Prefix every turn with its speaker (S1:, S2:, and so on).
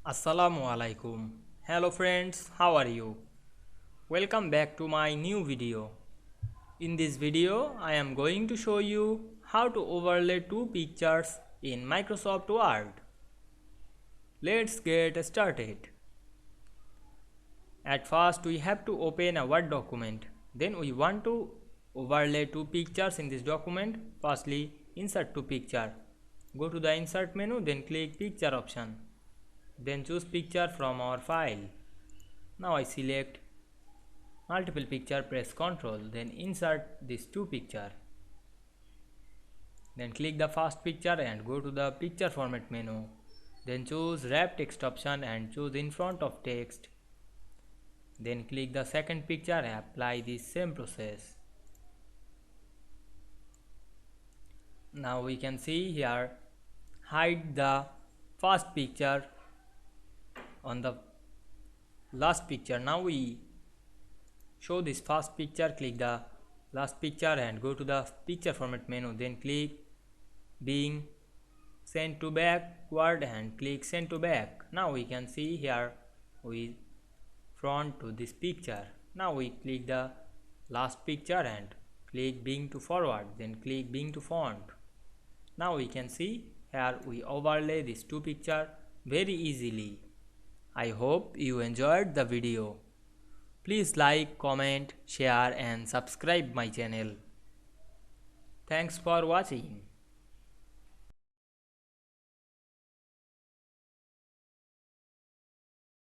S1: Assalamu Walaikum. Hello friends, how are you? Welcome back to my new video. In this video, I am going to show you how to overlay two pictures in Microsoft Word. Let's get started. At first, we have to open a Word document. Then we want to overlay two pictures in this document. Firstly, insert two picture. Go to the insert menu, then click picture option. Then choose picture from our file. Now I select multiple picture, press Ctrl, then insert these two picture. Then click the first picture and go to the picture format menu. Then choose wrap text option and choose in front of text. Then click the second picture and apply the same process. Now we can see here, hide the first picture on the last picture. Now we show this first picture, click the last picture and go to the picture format menu, then click being sent to backward and click send to back. Now we can see here we front to this picture. Now we click the last picture and click being to forward, then click being to front. Now we can see here we overlay these two pictures very easily. I hope you enjoyed the video. Please like, comment, share and subscribe my channel. Thanks for watching.